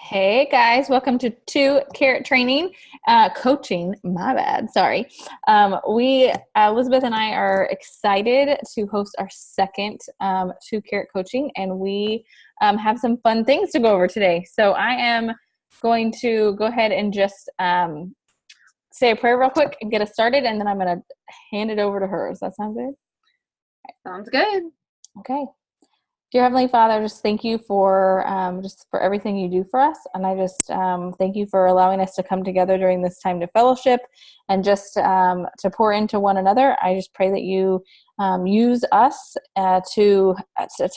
Hey guys, welcome to Carat Training, Coaching. My bad, sorry. Elizabeth and I are excited to host our second 2 Carat Coaching, and we have some fun things to go over today. So I am going to go ahead and just say a prayer real quick and get us started, and then I'm going to hand it over to her. Does that sound good? Sounds good. Okay. Dear Heavenly Father, just thank you for everything you do for us, and I just thank you for allowing us to come together during this time to fellowship and just to pour into one another. I just pray that you use us to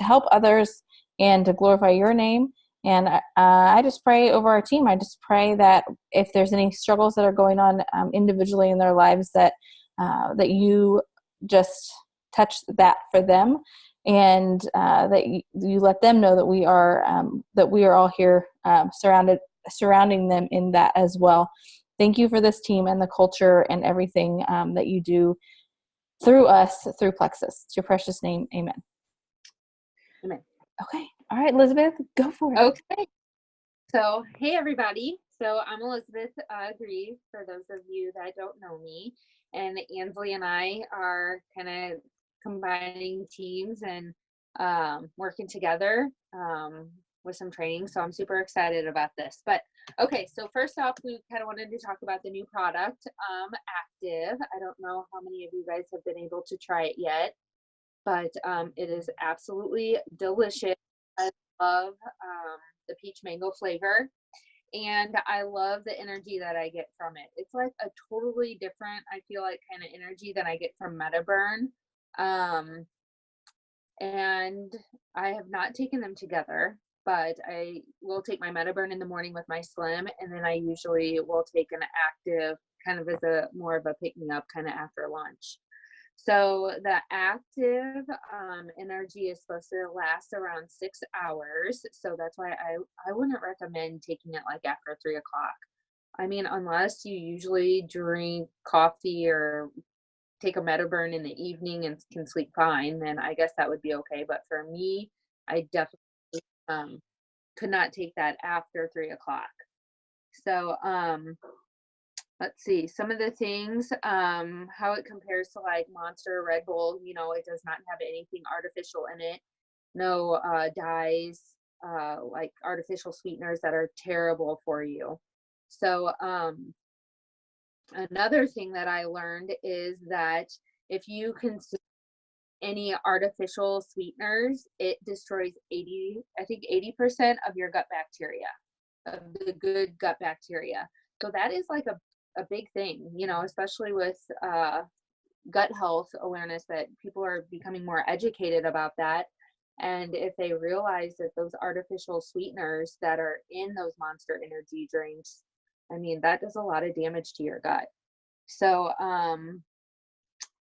help others and to glorify your name. And I just pray over our team. I just pray that if there's any struggles that are going on individually in their lives, that you just touch that for them. And that you let them know that we are all here surrounding them in that as well. Thank you for this team and the culture and everything that you do through us, through Plexus. It's your precious name. Amen. Amen. Okay. All right, Elizabeth, go for it. Okay. So, hey, everybody. So I'm Elizabeth Grieve, for those of you that don't know me. And Ansley and I are kind of combining teams and working together with some training. So I'm super excited about this. But okay, so first off, we kind of wanted to talk about the new product, Active. I don't know how many of you guys have been able to try it yet, but it is absolutely delicious. I love the peach mango flavor, and I love the energy that I get from it. It's like a totally different, I feel like, kind of energy than I get from Metaburn. And I have not taken them together, but I will take my Metaburn in the morning with my Slim, and then I usually will take an Active kind of as a more of a pick me up kind of after lunch. So the Active energy is supposed to last around 6 hours. So that's why I wouldn't recommend taking it like after 3 o'clock. I mean, unless you usually drink coffee or take a Metaburn in the evening and can sleep fine, then I guess that would be okay. But for me, I definitely could not take that after 3 o'clock. So let's see some of the things, how it compares to like Monster or Red Bull. It does not have anything artificial in it. No dyes, like artificial sweeteners that are terrible for you. So another thing that I learned is that if you consume any artificial sweeteners, it destroys 80% of your gut bacteria, of the good gut bacteria. So that is like a big thing, especially with gut health awareness, that people are becoming more educated about that. And if they realize that those artificial sweeteners that are in those Monster energy drinks, I mean, that does a lot of damage to your gut. So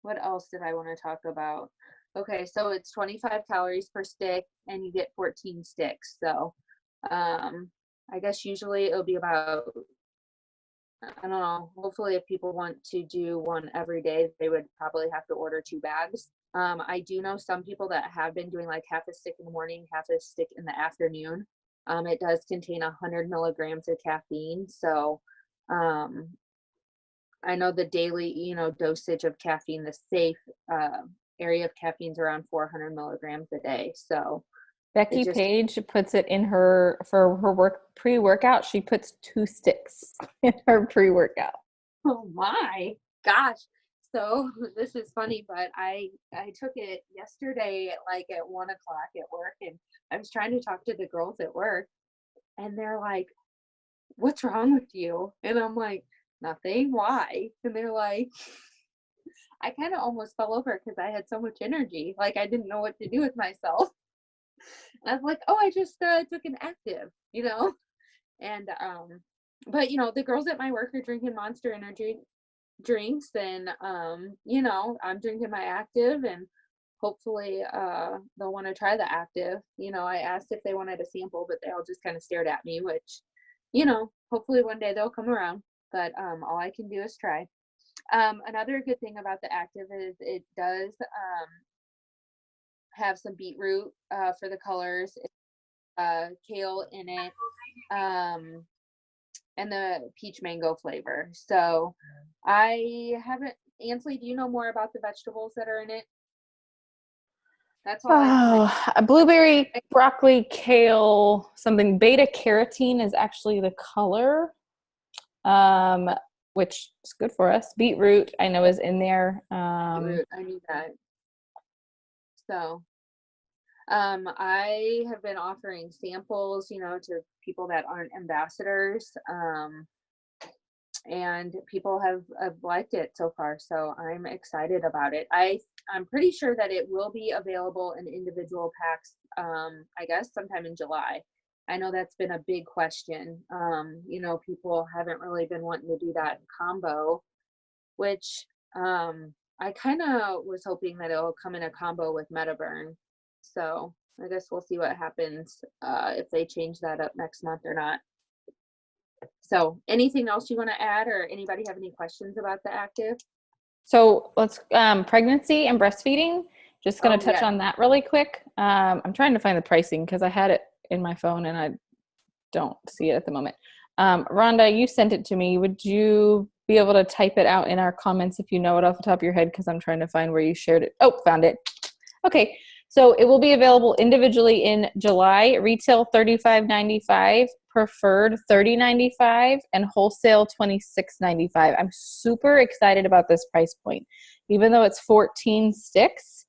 what else did I want to talk about? Okay, so it's 25 calories per stick, and you get 14 sticks. So I guess usually it'll be about, I don't know, hopefully if people want to do one every day, they would probably have to order 2 bags. I do know some people that have been doing like half a stick in the morning, half a stick in the afternoon. It does contain 100 milligrams of caffeine. So I know the daily, dosage of caffeine, the safe area of caffeine is around 400 milligrams a day. So Becky Page puts it in her pre-workout. She puts 2 sticks in her pre-workout. Oh my gosh. So this is funny, but I took it yesterday, like at 1 o'clock at work, and I was trying to talk to the girls at work, and they're like, "What's wrong with you?" And I'm like, "Nothing. Why?" And they're like, I kind of almost fell over because I had so much energy. Like I didn't know what to do with myself. And I was like, "Oh, I just took an Active," And but the girls at my work are drinking Monster energy drinks, and I'm drinking my Active, and hopefully they'll want to try the Active. I asked if they wanted a sample, but they all just kind of stared at me, which hopefully one day they'll come around. But all I can do is try. Another good thing about the Active is it does have some beetroot for the colors. kale in it, um, and the peach mango flavor. So I haven't, Ansley, do you know more about the vegetables that are in it? That's all I Oh, a blueberry, broccoli, kale, something. Beta carotene is actually the color, um, which is good for us. Beetroot, I know, is in there. beetroot. I knew that. So I have been offering samples, to people that aren't ambassadors. And people have liked it so far, so I'm excited about it. I'm pretty sure that it will be available in individual packs, I guess sometime in July. I know that's been a big question. People haven't really been wanting to do that in combo, which I kind of was hoping that it'll come in a combo with Metaburn. So I guess we'll see what happens if they change that up next month or not. So anything else you want to add, or anybody have any questions about the active? So let's pregnancy and breastfeeding. Just going Oh to touch yeah. on that really quick. I'm trying to find the pricing because I had it in my phone and I don't see it at the moment. Rhonda, you sent it to me. Would you be able to type it out in our comments if you know it off the top of your head? Because I'm trying to find where you shared it. Oh, found it. Okay, so it will be available individually in July. Retail $35.95, preferred $30.95, and wholesale $26.95. I'm super excited about this price point. Even though it's 14 sticks,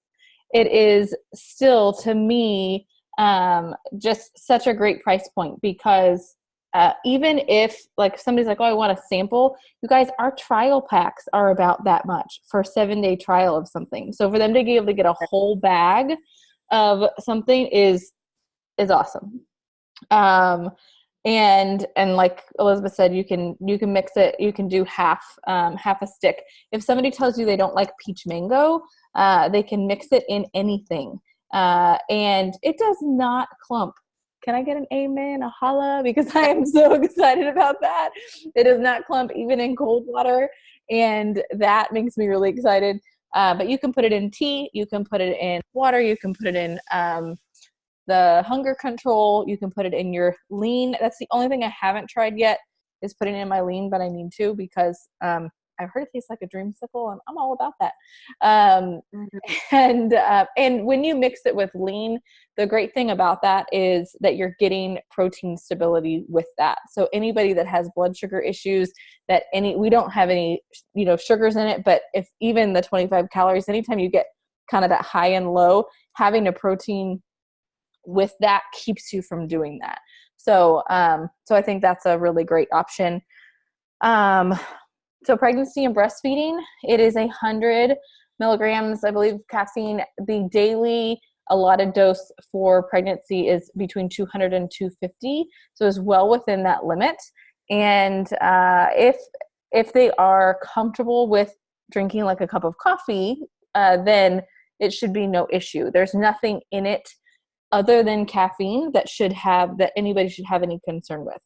it is still, to me, just such a great price point because even if like somebody's like, oh, I want a sample, you guys, our trial packs are about that much for a 7-day trial of something. So for them to be able to get a whole bag of something is awesome. And like Elizabeth said, you can mix it. You can do half a stick. If somebody tells you they don't like peach mango, they can mix it in anything, and it does not clump. Can I get an amen, a holla? Because I am so excited about that. It does not clump even in cold water, and that makes me really excited. But you can put it in tea. You can put it in water. You can put it in the hunger control. You can put it in your lean. That's the only thing I haven't tried yet is putting it in my lean, but I need to because I've heard it tastes like a dreamsicle, and I'm all about that. And when you mix it with lean, the great thing about that is that you're getting protein stability with that. So anybody that has blood sugar issues, we don't have any sugars in it, but if even the 25 calories, anytime you get kind of that high and low, having a protein with that keeps you from doing that. So I think that's a really great option. So pregnancy and breastfeeding, it is 100 milligrams, I believe, caffeine. The daily allotted dose for pregnancy is between 200 and 250, so it's well within that limit. And if they are comfortable with drinking like a cup of coffee, then it should be no issue. There's nothing in it other than caffeine that anybody should have any concern with.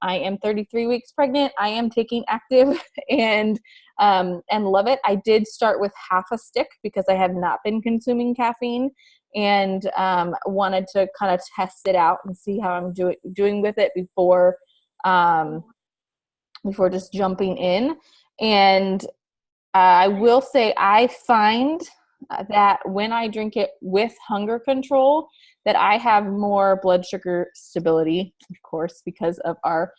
I am 33 weeks pregnant. I am taking active and love it. I did start with half a stick because I have not been consuming caffeine and wanted to kind of test it out and see how I'm doing with it before just jumping in. And I will say I find that when I drink it with hunger control, that I have more blood sugar stability, of course, because of our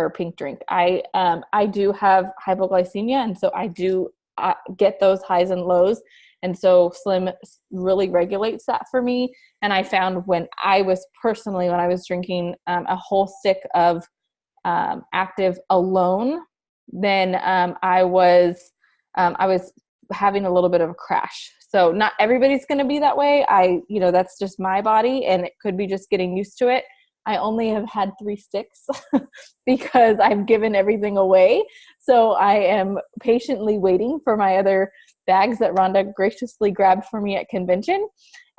pink drink. I do have hypoglycemia, and so I do get those highs and lows. And so Slim really regulates that for me. And I found when I was drinking a whole stick of active alone, then I was having a little bit of a crash. So not everybody's going to be that way. That's just my body, and it could be just getting used to it. I only have had 3 sticks because I've given everything away. So I am patiently waiting for my other bags that Rhonda graciously grabbed for me at convention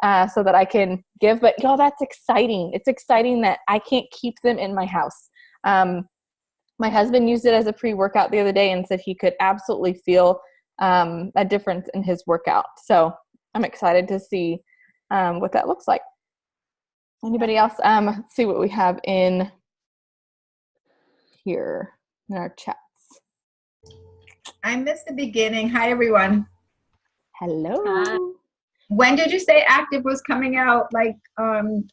so that I can give. But that's exciting. It's exciting that I can't keep them in my house. My husband used it as a pre-workout the other day and said he could absolutely feel a difference in his workout. So I'm excited to see what that looks like. Anybody else? Let's see what we have in here in our chats. I missed the beginning. Hi, everyone. Hello. Hi. When did you say Active was coming out, like,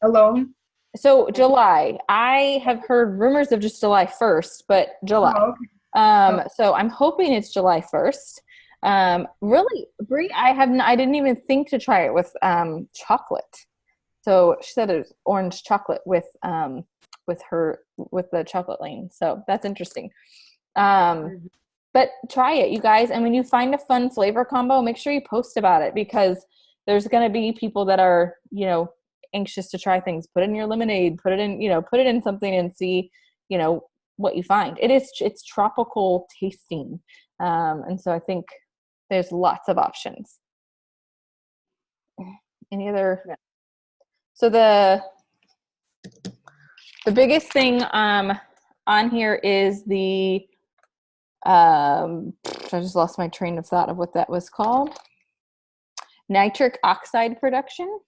alone? So July. I have heard rumors of just July 1st, but July. Oh, okay. So I'm hoping it's July 1st. Really, Brie, I didn't even think to try it with chocolate. So she said it was orange chocolate with the chocolate lane. So that's interesting. But try it, you guys. And when you find a fun flavor combo, make sure you post about it, because there's going to be people that are, anxious to try things. Put it in your lemonade, put it in something and see, what you find. It's tropical tasting. And so I think there's lots of options. Any other? Yeah. So the biggest thing on here is the I just lost my train of thought of what that was called. Nitric oxide production.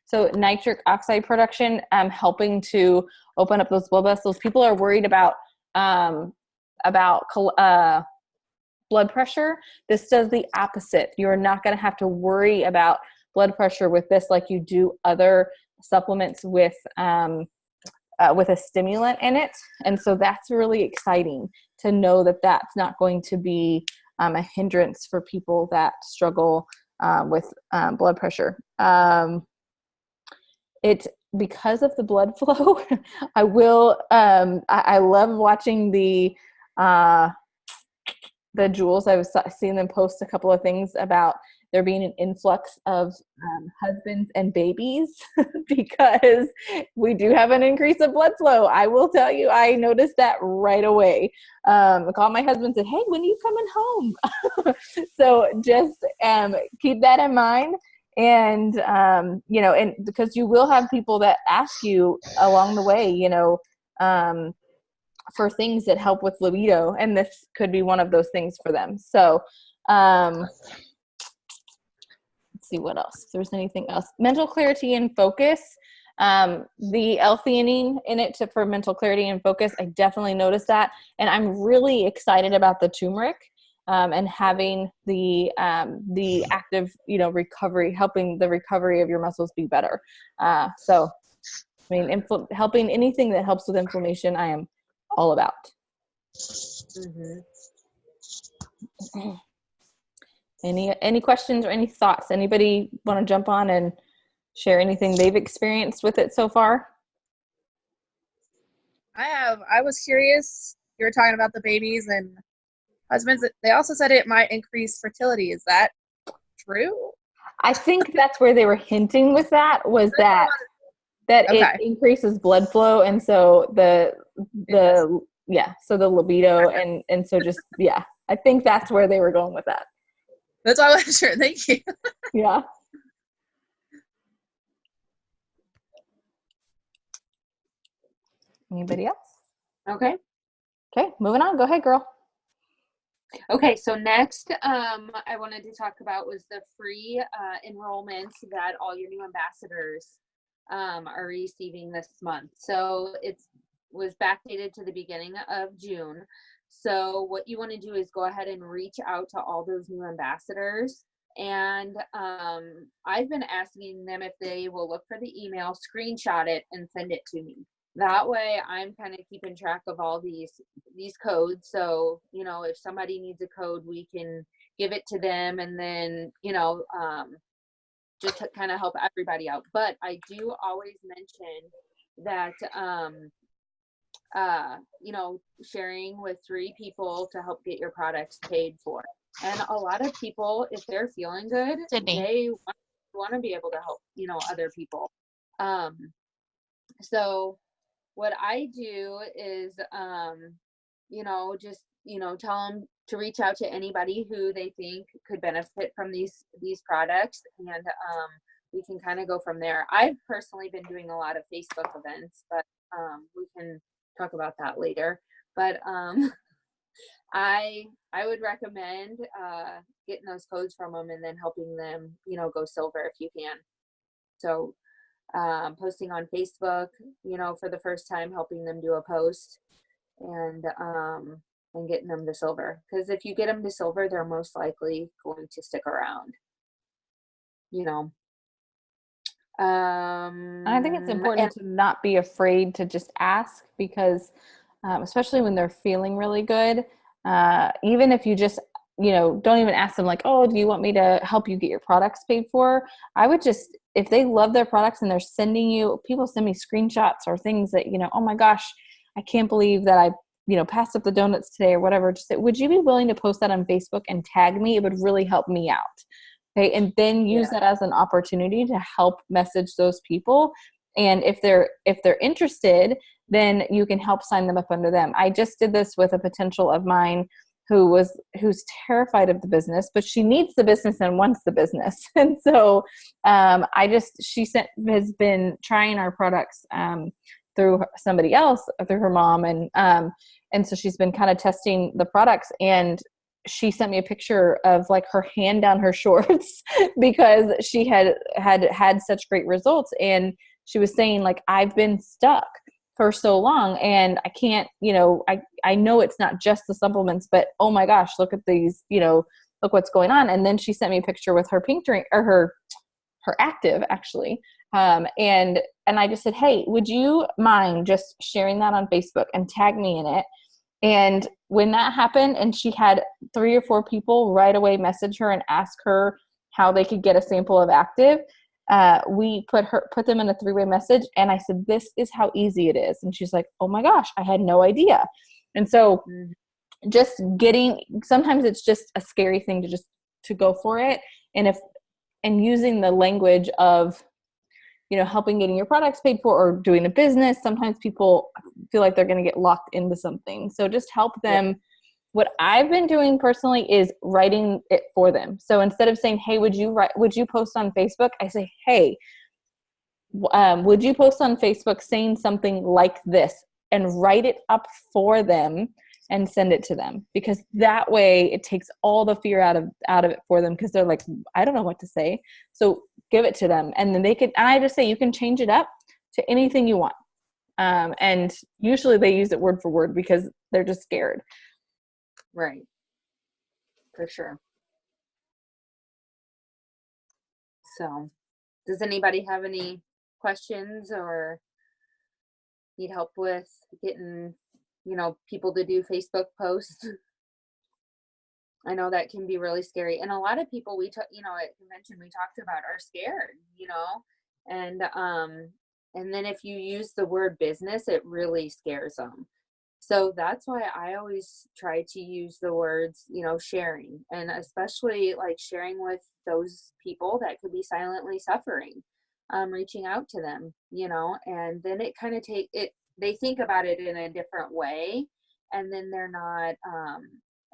So nitric oxide production, helping to open up those blood vessels. People are worried about blood pressure. This does the opposite. You're not going to have to worry about blood pressure with this like you do other supplements with a stimulant in it. And so that's really exciting to know that that's not going to be a hindrance for people that struggle with blood pressure. Because of the blood flow, I love watching the Jules. I was seeing them post a couple of things about there being an influx of husbands and babies because we do have an increase of blood flow. I will tell you, I noticed that right away. I called my husband and said, hey, when are you coming home? So just keep that in mind. And, and because you will have people that ask you along the way, for things that help with libido, and this could be one of those things for them. So, let's see what else. If there's anything else. Mental clarity and focus. The L-theanine in it for mental clarity and focus, I definitely noticed that. And I'm really excited about the turmeric and having the active, recovery, helping the recovery of your muscles be better. So, I mean, helping anything that helps with inflammation, I am all about. Mm-hmm. Any questions or any thoughts? Anybody want to jump on and share anything they've experienced with it so far? I was curious. You were talking about the babies and husbands. They also said it might increase fertility. Is that true? I think that's where they were hinting with that, was that okay. It increases blood flow, and so the libido and so just I think that's where they were going with that. That's why I wasn't sure. Thank you. Yeah. Anybody else? Okay, moving on. Go ahead, girl. Okay, so next I wanted to talk about was the free enrollments that all your new ambassadors are receiving this month. So it was backdated to the beginning of June. So what you want to do is go ahead and reach out to all those new ambassadors. And I've been asking them if they will look for the email, screenshot it, and send it to me. That way I'm kind of keeping track of all these codes. So, if somebody needs a code, we can give it to them, and then, just to kind of help everybody out. But I do always mention that, sharing with 3 people to help get your products paid for. And a lot of people, if they're feeling good, they want to be able to help, other people. So what I do is, tell them to reach out to anybody who they think could benefit from these products, and we can kind of go from there. I've personally been doing a lot of Facebook events, but we can talk about that later. But I would recommend getting those codes from them and then helping them, go silver if you can. So posting on Facebook, for the first time, helping them do a post and getting them to silver. Because if you get them to silver, they're most likely going to stick around, you know. I think it's important to not be afraid to just ask, because especially when they're feeling really good, even if you just, don't even ask them like, oh, do you want me to help you get your products paid for? I would just, if they love their products and they're sending you, people send me screenshots or things that, oh my gosh, I can't believe that I, passed up the donuts today or whatever. Just say, would you be willing to post that on Facebook and tag me? It would really help me out. Okay. And then use that as an opportunity to help message those people. And if they're interested, then you can help sign them up under them. I just did this with a potential of mine who's terrified of the business, but she needs the business and wants the business. And so she has been trying our products through somebody else, through her mom. And so she's been kind of testing the products, and she sent me a picture of like her hand down her shorts because she had such great results. And she was saying like, I've been stuck for so long and I can't, I know it's not just the supplements, but oh my gosh, look at these, look what's going on. And then she sent me a picture with her pink drink, or her active actually. And I just said, hey, would you mind just sharing that on Facebook and tag me in it? And when that happened, and she had 3 or 4 people right away message her and ask her how they could get a sample of active, we put them in a 3-way message. And I said, this is how easy it is. And she's like, oh my gosh, I had no idea. And so just sometimes it's just a scary thing to go for it. And using the language of, helping getting your products paid for or doing a business, sometimes people feel like they're going to get locked into something. So just help them. Yeah. What I've been doing personally is writing it for them. So instead of saying, hey, would you post on Facebook? I say, hey, would you post on Facebook saying something like this, and write it up for them and send it to them, because that way it takes all the fear out of it for them, because they're like, I don't know what to say. So give it to them, and then and I just say, you can change it up to anything you want. And usually they use it word for word because they're just scared. Right. For sure. So does anybody have any questions or need help with getting, people to do Facebook posts? I know that can be really scary. And a lot of people at convention we talked about are scared, and then if you use the word business, it really scares them. So that's why I always try to use the words, sharing, and especially like sharing with those people that could be silently suffering, reaching out to them, and then it kind of they think about it in a different way, and then they're not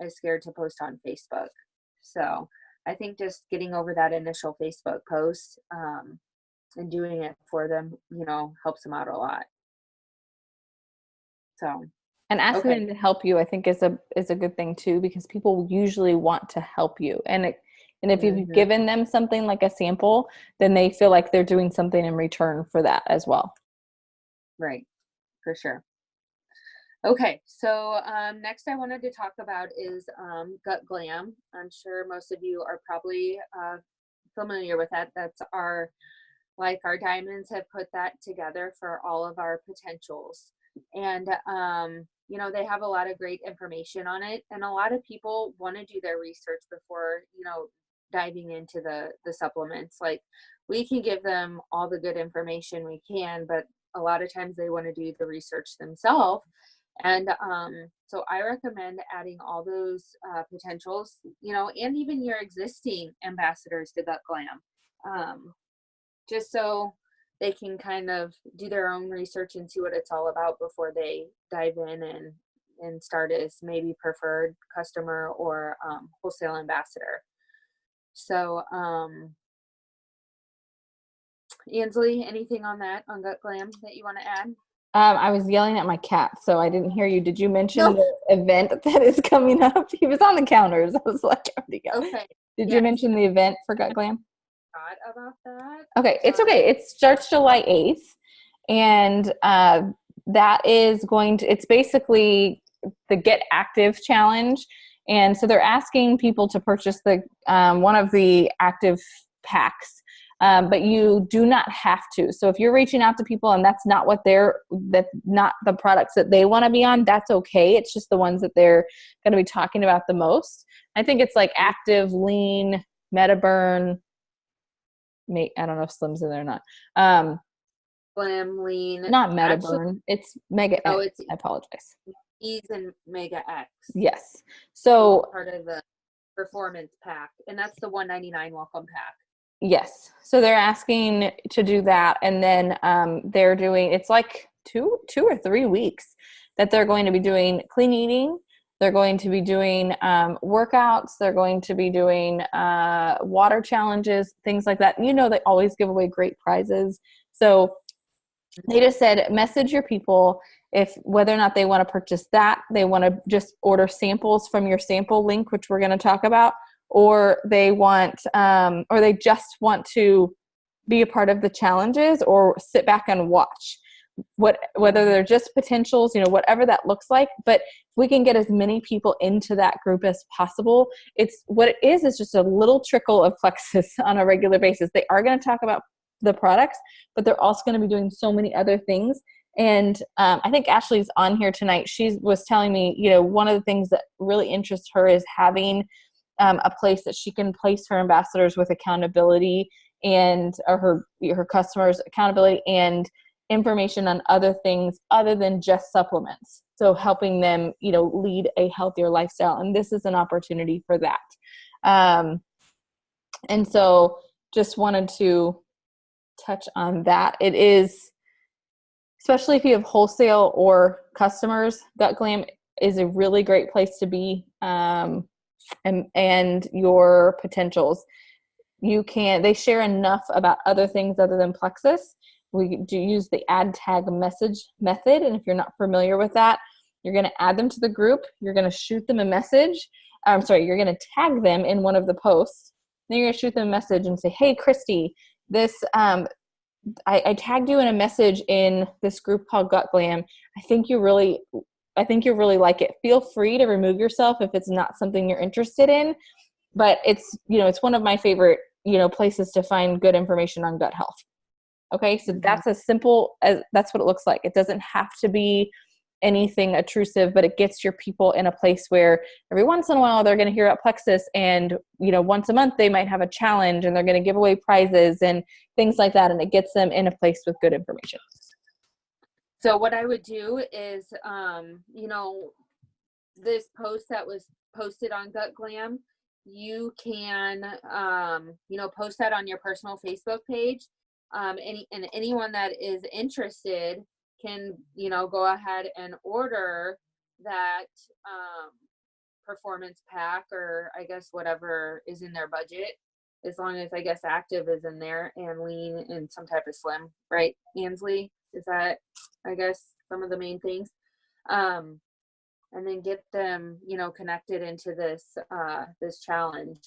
as scared to post on Facebook. So I think just getting over that initial Facebook post and doing it for them, helps them out a lot. So. And asking them to help you, I think, is a good thing too, because people usually want to help you. And if you've given them something like a sample, then they feel like they're doing something in return for that as well. Right. For sure. Okay. So next I wanted to talk about is Gut Glam. I'm sure most of you are probably familiar with that. That's our diamonds have put that together for all of our potentials. And they have a lot of great information on it, and a lot of people want to do their research before diving into the supplements. Like, we can give them all the good information we can, but a lot of times they want to do the research themselves. And so I recommend adding all those potentials, and even your existing ambassadors to Gut Glam, just so they can kind of do their own research and see what it's all about before they dive in and start as maybe preferred customer or wholesale ambassador. So, Ansley, anything on Gut Glam that you want to add? I was yelling at my cat, so I didn't hear you. Did you mention the event that is coming up? He was on the counters. I was like, where'd he go? Okay. Did you mention the event for Gut Glam? forgot about that. Okay, it's okay. It starts July 8th, and that is it's basically the Get Active Challenge. And so they're asking people to purchase the one of the active packs, but you do not have to. So if you're reaching out to people and that's not not the products that they want to be on, that's okay. It's just the ones that they're going to be talking about the most. I think it's like Active, Lean, MetaBurn. I don't know if Slim's in there or not. Slim, Lean. Not MetaBurn. Actually, It's Mega no, X. it's I apologize. Ease and Mega X. Yes. So part of the performance pack, and that's the $199 welcome pack. yes. So they're asking to do that, and then they're doing. It's like two or 3 weeks that they're going to be doing clean eating. They're going to be doing workouts. They're going to be doing water challenges, things like that. You know, they always give away great prizes. So they just said, message your people if whether or not they want to purchase that, they want to just order samples from your sample link, which we're going to talk about, or they want, or they just want to be a part of the challenges or sit back and watch. Whether they're just potentials, whatever that looks like, but if we can get as many people into that group as possible, it's what it is just a little trickle of Plexus on a regular basis. They are going to talk about the products, but they're also going to be doing so many other things. And I think Ashley's on here tonight. She was telling me, one of the things that really interests her is having a place that she can place her ambassadors with accountability or her customers accountability and information on other things other than just supplements. So helping them, lead a healthier lifestyle. And this is an opportunity for that. And so just wanted to touch on that. It is, especially if you have wholesale or customers, Gut Glam is a really great place to be. And your potentials. They share enough about other things other than Plexus. We do use the add tag message method. And if you're not familiar with that, you're going to add them to the group. You're going to shoot them a message. You're going to tag them in one of the posts. Then you're going to shoot them a message and say, hey, Christy, this, I tagged you in a message in this group called Gut Glam. I think you'll really like it. Feel free to remove yourself if it's not something you're interested in, but it's one of my favorite, places to find good information on gut health. Okay. So that's as simple as that's what it looks like. It doesn't have to be anything intrusive, but it gets your people in a place where every once in a while they're going to hear about Plexus, and once a month they might have a challenge and they're going to give away prizes and things like that. And it gets them in a place with good information. So what I would do is, this post that was posted on Gut Glam, you can, post that on your personal Facebook page. Anyone that is interested can, go ahead and order that performance pack, or I guess whatever is in their budget, as long as I guess Active is in there and Lean and some type of Slim, right? Ansley, is that, I guess, some of the main things. And then get them, connected into this challenge.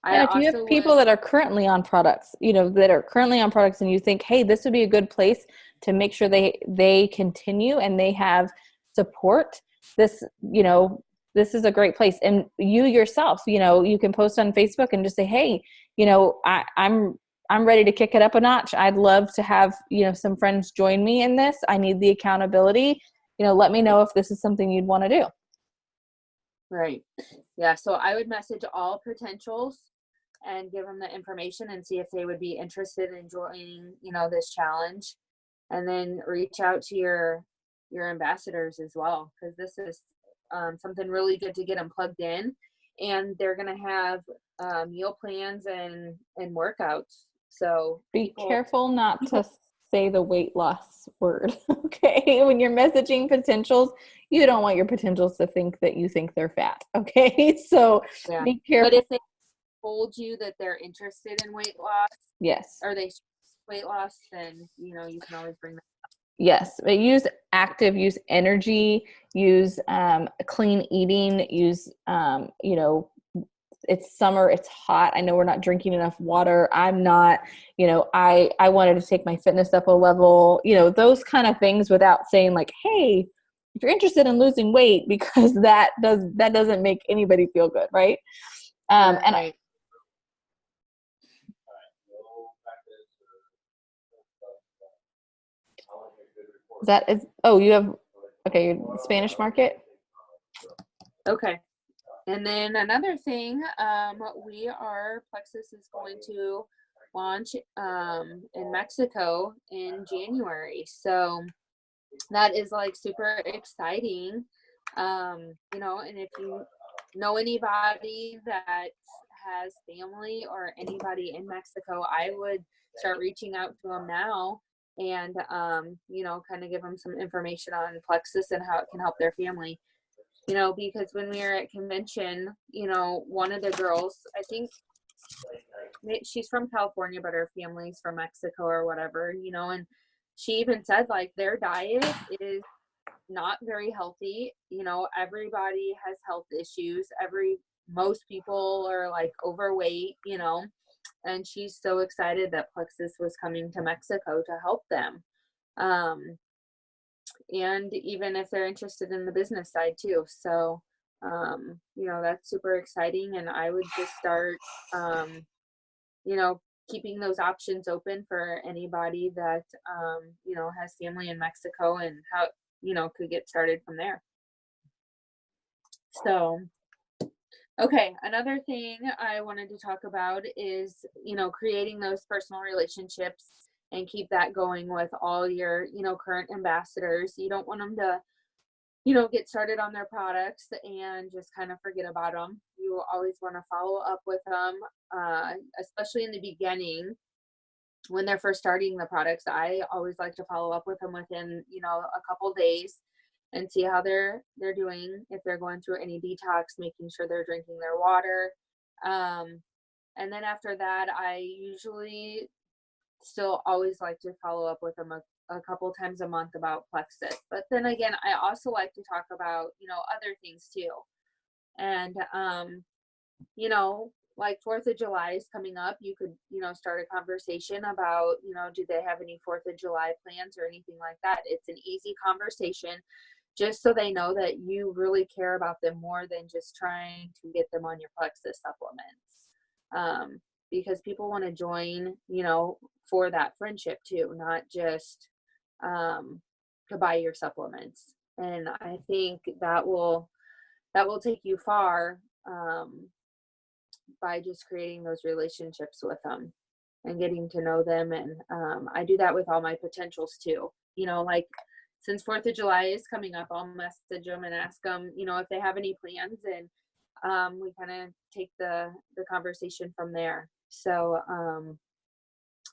And if you have people that are currently on products, and you think, hey, this would be a good place to make sure they continue and they have support, this is a great place. And you yourself, you can post on Facebook and just say, hey, I'm ready to kick it up a notch. I'd love to have, some friends join me in this. I need the accountability. Let me know if this is something you'd want to do. Right. Yeah. So I would message all potentials and give them the information and see if they would be interested in joining, this challenge, and then reach out to your ambassadors as well, because this is something really good to get them plugged in, and they're going to have meal plans and workouts. So be careful not to say the weight loss word. Okay. When you're messaging potentials, you don't want your potentials to think that you think they're fat. Okay. So yeah. Be careful. But if they told you that they're interested in weight loss, yes, or they weight loss, then, you can always bring that up. Yes. But use Active, use energy, use clean eating, use, it's summer, it's hot. I know we're not drinking enough water. I'm not, I wanted to take my fitness up a level, those kind of things, without saying like, hey, if you're interested in losing weight, because that doesn't make anybody feel good. Right. Right. You have, okay, Spanish market. Okay. And then another thing, Plexus is going to launch in Mexico in January. So that is like super exciting. And if you know anybody that has family or anybody in Mexico, I would start reaching out to them now and, kind of give them some information on Plexus and how it can help their family. Because when we were at convention, one of the girls, I think she's from California, but her family's from Mexico or whatever, and she even said like their diet is not very healthy. Everybody has health issues. Most people are like overweight, and she's so excited that Plexus was coming to Mexico to help them. And even if they're interested in the business side too. So, that's super exciting. And I would just start, keeping those options open for anybody that, has family in Mexico and how, could get started from there. So, okay. Another thing I wanted to talk about is, creating those personal relationships and keep that going with all your, current ambassadors. You don't want them to, get started on their products and just kind of forget about them. You always want to follow up with them, especially in the beginning when they're first starting the products. I always like to follow up with them within, a couple days and see how they're doing, if they're going through any detox, making sure they're drinking their water. And then after that, I usually still always like to follow up with them a couple times a month about Plexus. But then again, I also like to talk about, other things too. And, like 4th of July is coming up. You could, start a conversation about, do they have any 4th of July plans or anything like that? It's an easy conversation, just so they know that you really care about them more than just trying to get them on your Plexus supplements. Because people want to join, for that friendship too, not just to buy your supplements. And I think that will take you far by just creating those relationships with them and getting to know them. And I do that with all my potentials too. Like since 4th of July is coming up, I'll message them and ask them, if they have any plans, and we kind of take the conversation from there. So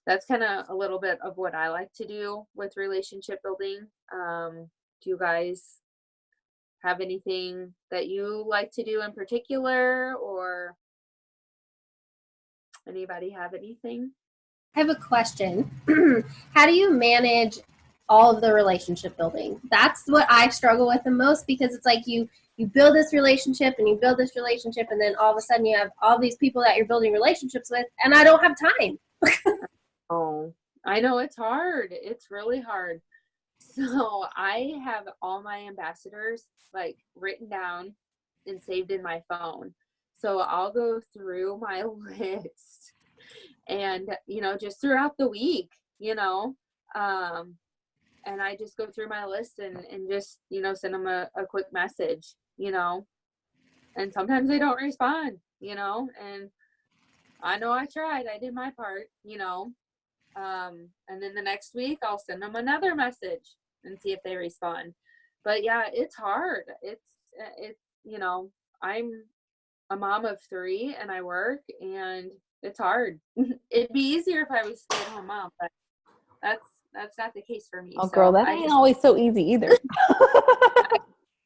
that's kind of a little bit of what I like to do with relationship building. Do you guys have anything that you like to do in particular, or anybody have anything? I have a question. How do you manage all of the relationship building? That's what I struggle with the most, because it's like you build this relationship and you build this relationship, and then all of a sudden you have all these people that you're building relationships with, and I don't have time. Oh, I know it's hard. It's really hard. So I have all my ambassadors like written down and saved in my phone. So I'll go through my list and, just throughout the week, and I just go through my list and just, send them a quick message, and sometimes they don't respond, and I know I tried, I did my part, and then the next week I'll send them another message and see if they respond. But yeah, it's hard. It's I'm a mom of 3 and I work, and it's hard. It'd be easier if I was a stay-at-home mom, but that's not the case for me. Oh, girl, that ain't always so easy either.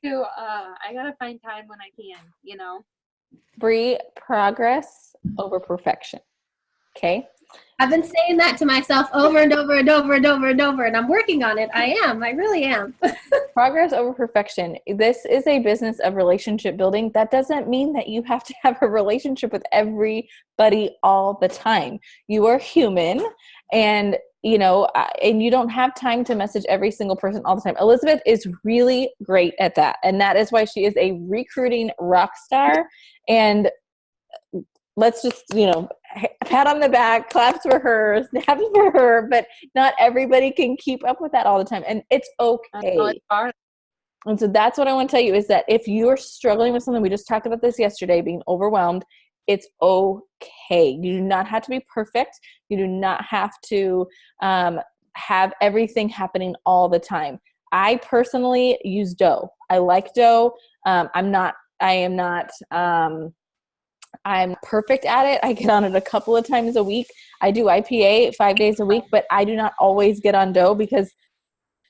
I gotta find time when I can, Bree, progress over perfection. Okay. I've been saying that to myself over and over and over and over and over, and I'm working on it. I really am. Progress over perfection. This is a business of relationship building. That doesn't mean that you have to have a relationship with everybody all the time. You are human, and and you don't have time to message every single person all the time. Elizabeth is really great at that, and that is why she is a recruiting rock star. And let's just, pat on the back, claps for her, snaps for her, but not everybody can keep up with that all the time. And it's okay. Oh, it's hard. And so that's what I want to tell you is that if you're struggling with something, we just talked about this yesterday, being overwhelmed, it's okay. You do not have to be perfect. You do not have to have everything happening all the time. I personally use dough. I like dough. I'm perfect at it. I get on it a couple of times a week. I do IPA 5 days a week, but I do not always get on dough because,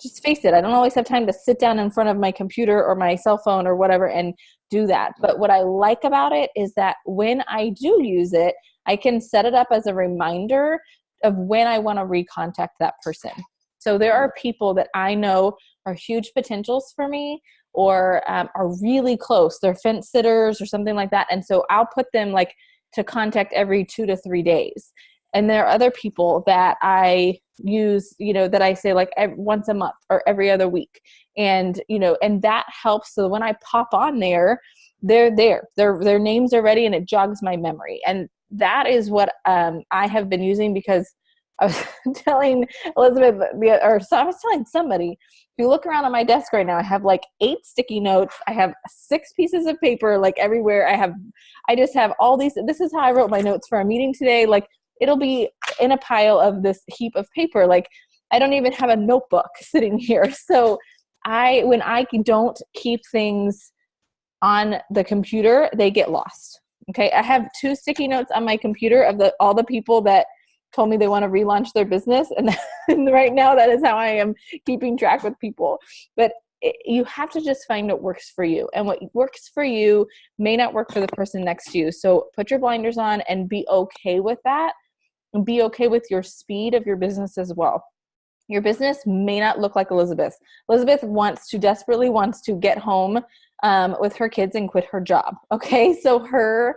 just face it, I don't always have time to sit down in front of my computer or my cell phone or whatever and do that. But what I like about it is that when I do use it, I can set it up as a reminder of when I want to recontact that person. So there are people that I know are huge potentials for me, or are really close. They're fence sitters or something like that. And so I'll put them like to contact every 2 to 3 days. And there are other people that I use, that I say like once a month or every other week. And, and that helps. So when I pop on there, they're there. Their names are ready and it jogs my memory. And that is what I have been using, because I was telling Elizabeth, I was telling somebody, if you look around on my desk right now, I have like 8 sticky notes. I have 6 pieces of paper, like everywhere. I just have all these. This is how I wrote my notes for our meeting today. Like, it'll be in a pile of this heap of paper. Like, I don't even have a notebook sitting here. So when I don't keep things on the computer, they get lost. Okay. I have 2 sticky notes on my computer of all the people that told me they want to relaunch their business. And right now that is how I am keeping track with people. But you have to just find what works for you. And what works for you may not work for the person next to you. So put your blinders on and be okay with that. And be okay with your speed of your business as well. Your business may not look like Elizabeth. Elizabeth desperately wants to get home with her kids and quit her job. Okay. So her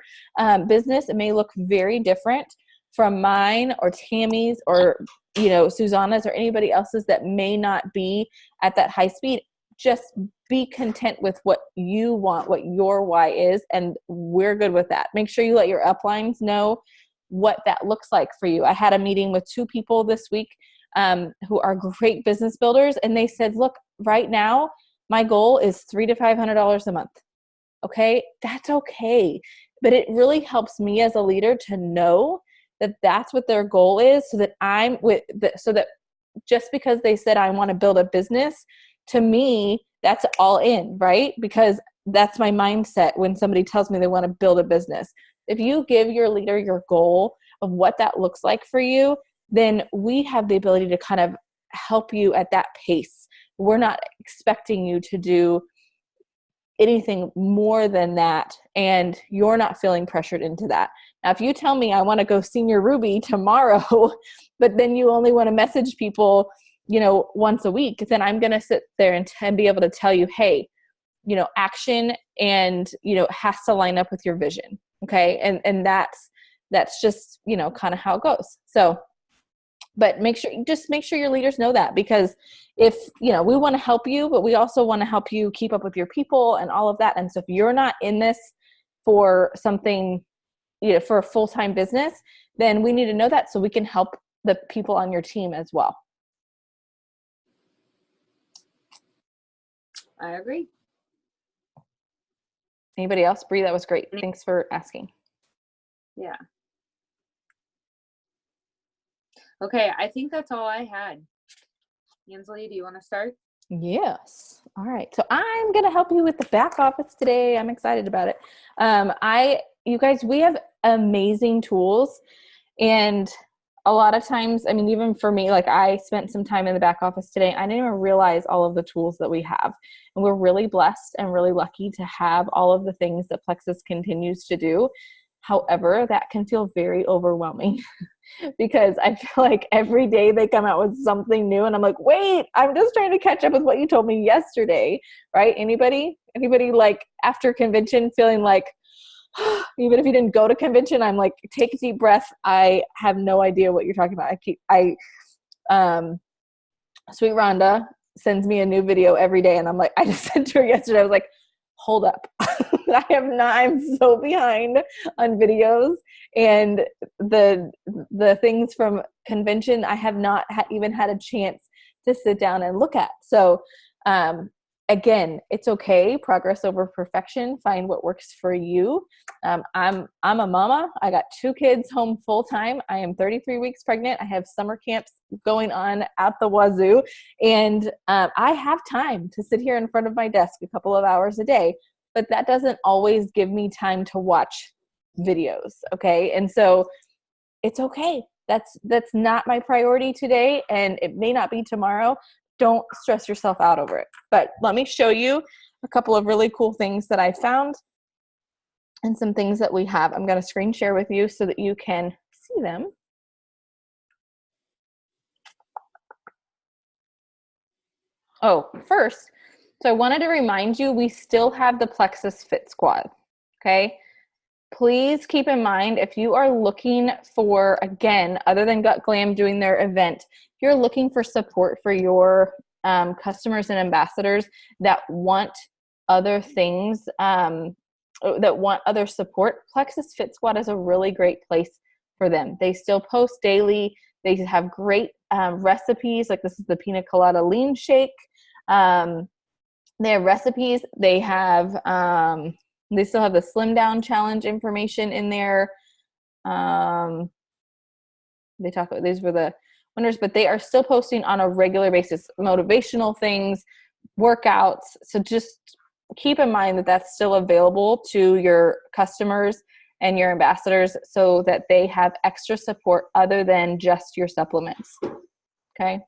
business may look very different from mine or Tammy's or, Susanna's or anybody else's that may not be at that high speed. Just be content with what you want, what your why is, and we're good with that. Make sure you let your uplines know what that looks like for you. I had a meeting with 2 people this week who are great business builders, and they said, look, right now, my goal is $300 to $500 a month. Okay, that's okay. But it really helps me as a leader to know that that's what their goal is, so that just because they said I want to build a business, to me, that's all in, right? Because that's my mindset when somebody tells me they want to build a business. If you give your leader your goal of what that looks like for you, then we have the ability to kind of help you at that pace. We're not expecting you to do anything more than that, and you're not feeling pressured into that. Now, if you tell me I want to go senior Ruby tomorrow, but then you only want to message people, once a week, then I'm going to sit there and be able to tell you, hey, action and, has to line up with your vision. Okay. And that's just, kind of how it goes. So, but make sure your leaders know that, because if, we want to help you, but we also want to help you keep up with your people and all of that. And so if you're not in this for something, for a full-time business, then we need to know that so we can help the people on your team as well. I agree. Anybody else? Bree, that was great. Thanks for asking. Yeah. Okay, I think that's all I had. Ansley, do you want to start? Yes. All right. So I'm going to help you with the back office today. I'm excited about it. You guys, we have amazing tools, and a lot of times, even for me, like I spent some time in the back office today. I didn't even realize all of the tools that we have. And we're really blessed and really lucky to have all of the things that Plexus continues to do. However, that can feel very overwhelming because I feel like every day they come out with something new and I'm like, wait, I'm just trying to catch up with what you told me yesterday, right? Anybody like after convention feeling like, even if you didn't go to convention, I'm like, take a deep breath. I have no idea what you're talking about. Sweet Rhonda sends me a new video every day and I'm like, I just sent her yesterday. I was like, hold up. I'm so behind on videos, and the things from convention I have not even had a chance to sit down and look at. So again, it's okay. Progress over perfection. Find what works for you. I'm a mama. I got 2 kids home full time. I am 33 weeks pregnant. I have summer camps going on at the wazoo, and I have time to sit here in front of my desk a couple of hours a day. But that doesn't always give me time to watch videos, okay? And so it's okay. That's not my priority today, and it may not be tomorrow. Don't stress yourself out over it. But let me show you a couple of really cool things that I found and some things that we have. I'm going to screen share with you so that you can see them. Oh, first, so I wanted to remind you, we still have the Plexus Fit Squad, okay? Please keep in mind, if you are looking for, again, other than Gut Glam doing their event, if you're looking for support for your customers and ambassadors that want other things, that want other support, Plexus Fit Squad is a really great place for them. They still post daily. They have great recipes, like this is the Pina Colada Lean Shake. They have recipes. They have, they still have the Slim Down Challenge information in there. They talk about, these were the winners, but they are still posting on a regular basis, motivational things, workouts. So just keep in mind that that's still available to your customers and your ambassadors so that they have extra support other than just your supplements. Okay.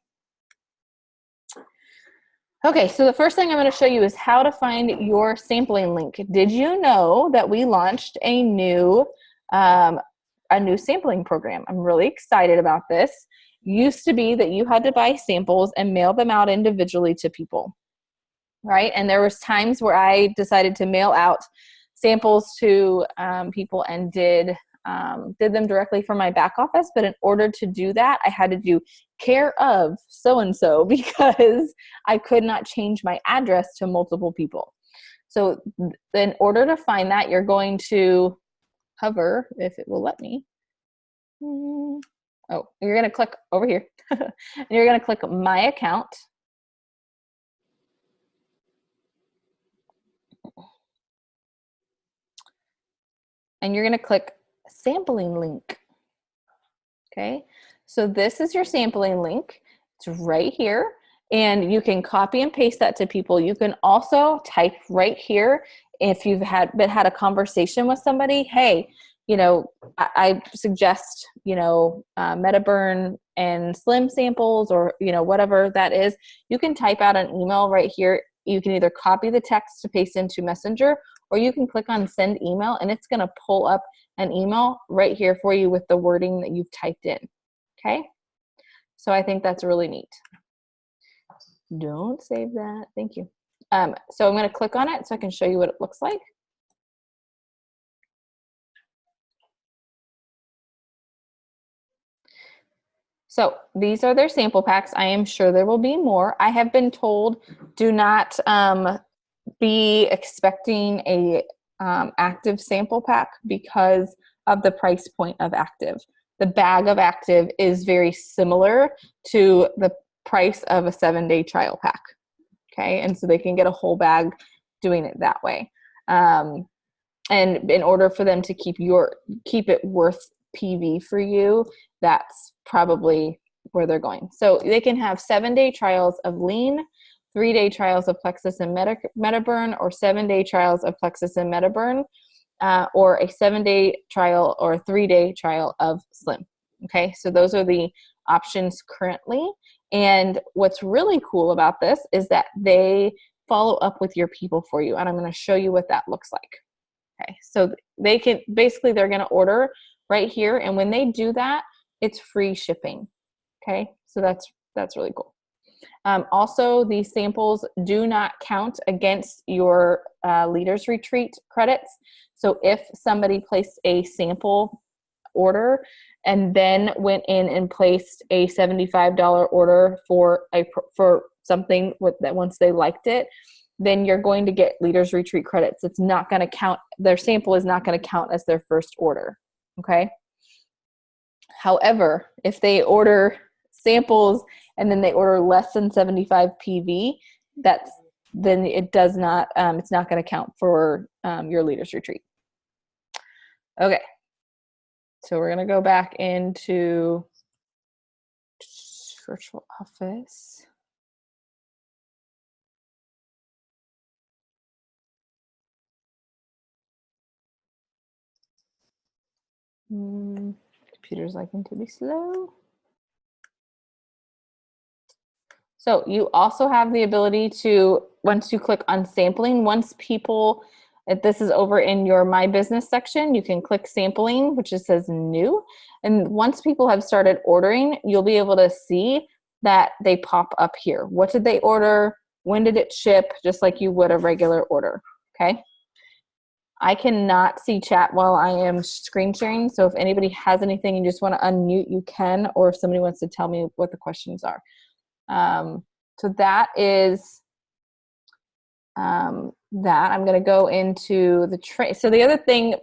Okay, so the first thing I'm going to show you is how to find your sampling link. Did you know that we launched a new sampling program? I'm really excited about this. Used to be that you had to buy samples and mail them out individually to people, right? And there was times where I decided to mail out samples to people and did them directly from my back office. But in order to do that, I had to do care of so-and-so because I could not change my address to multiple people. So in order to find that, you're going to hover, if it will let me. Oh, you're going to click over here. And you're going to click My Account. And you're going to click Sampling Link. Okay, so this is your sampling link. It's right here, and you can copy and paste that to people. You can also type right here if you've had a conversation with somebody. Hey, you know, I suggest, you know, MetaBurn and Slim samples, or, you know, whatever that is. You can type out an email right here. You can either copy the text to paste into Messenger, or you can click on Send Email, and it's going to pull up an email right here for you with the wording that you've typed in. Okay, so I think that's really neat. Don't save that. Thank you. So I'm going to click on it so I can show you what it looks like. So these are their sample packs. I am sure there will be more. I have been told, do not be expecting a active sample pack because of the price point of active. The bag of active is very similar to the price of a 7-day trial pack. Okay, and so they can get a whole bag doing it that way. And in order for them to keep it worth PV for you, that's probably where they're going. So they can have 7-day trials of Lean, 3-day trials of Plexus and MetaBurn, or 7-day trials of Plexus and MetaBurn, or a 7-day trial or a 3-day trial of Slim. Okay, so those are the options currently. And what's really cool about this is that they follow up with your people for you. And I'm going to show you what that looks like. Okay, so they can basically, they're going to order right here, and when they do that, it's free shipping. Okay, so that's really cool. Also, these samples do not count against your Leaders Retreat credits. So if somebody placed a sample order and then went in and placed a $75 order for something that once they liked it, then you're going to get Leaders Retreat credits. It's not going to count. Their sample is not going to count as their first order. Okay. However, if they order samples and then they order less than 75 PV, then it does not, it's not going to count for your Leaders Retreat. Okay. So we're going to go back into virtual office. Computer's liking to be slow. So you also have the ability to, once you click on sampling, if this is over in your My Business section, you can click sampling, which just says new. And once people have started ordering, you'll be able to see that they pop up here. What did they order? When did it ship? Just like you would a regular order, okay? I cannot see chat while I am screen sharing, so if anybody has anything you just want to unmute, you can, or if somebody wants to tell me what the questions are. So that is that. I'm going to go into the so the other thing,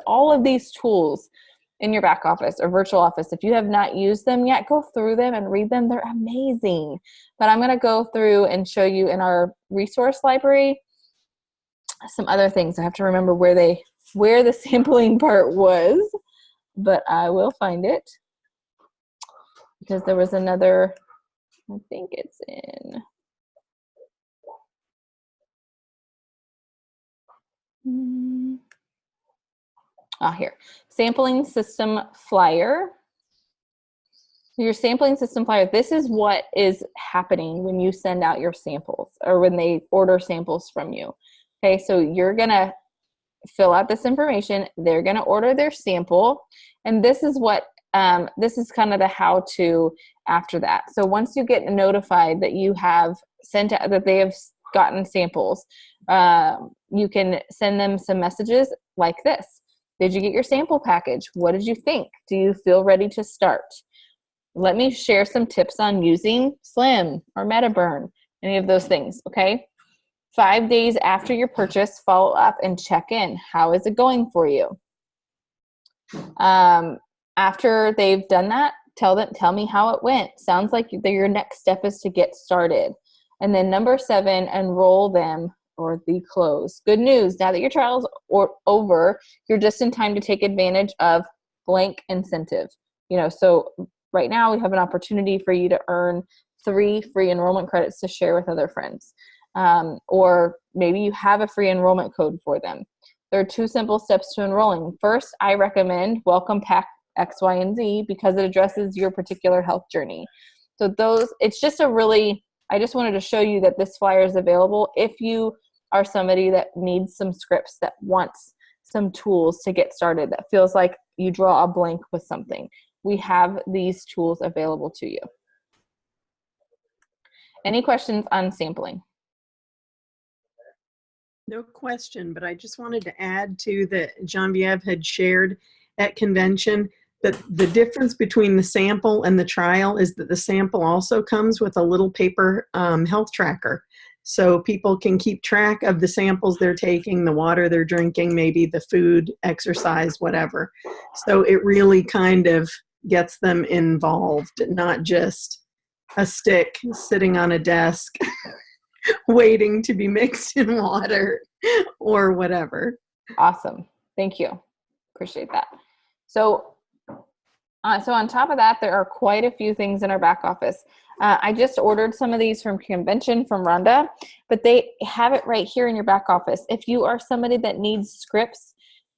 all of these tools in your back office or virtual office, if you have not used them yet, go through them and read them. They're amazing. But I'm going to go through and show you in our resource library some other things. I have to remember where the sampling part was, but I will find it because there was another, I think it's in here, sampling system flyer. Your sampling system flyer, this is what is happening when you send out your samples or when they order samples from you. Okay, so you're gonna fill out this information, they're gonna order their sample, and this is what this is kind of the how-to after that. So once you get notified that you have sent out, that they have gotten samples, you can send them some messages like this. Did you get your sample package? What did you think? Do you feel ready to start? Let me share some tips on using Slim or MetaBurn, any of those things, okay? 5 days after your purchase, follow up and check in. How is it going for you? After they've done that, tell me how it went. Sounds like your next step is to get started. And then number 7, enroll them or the close. Good news, now that your trial's over, you're just in time to take advantage of blank incentive. So right now we have an opportunity for you to earn 3 free enrollment credits to share with other friends. Or maybe you have a free enrollment code for them. There are 2 simple steps to enrolling. First, I recommend Welcome Pack X, Y, and Z because it addresses your particular health journey. So it's just I just wanted to show you that this flyer is available if you are somebody that needs some scripts, that wants some tools to get started, that feels like you draw a blank with something. We have these tools available to you. Any questions on sampling? No question, but I just wanted to add to that Genevieve had shared at convention that the difference between the sample and the trial is that the sample also comes with a little paper health tracker. So people can keep track of the samples they're taking, the water they're drinking, maybe the food, exercise, whatever. So it really kind of gets them involved, not just a stick sitting on a desk waiting to be mixed in water or whatever. Awesome. Thank you. Appreciate that. So on top of that, there are quite a few things in our back office. I just ordered some of these from convention from Rhonda, but they have it right here in your back office. If you are somebody that needs scripts,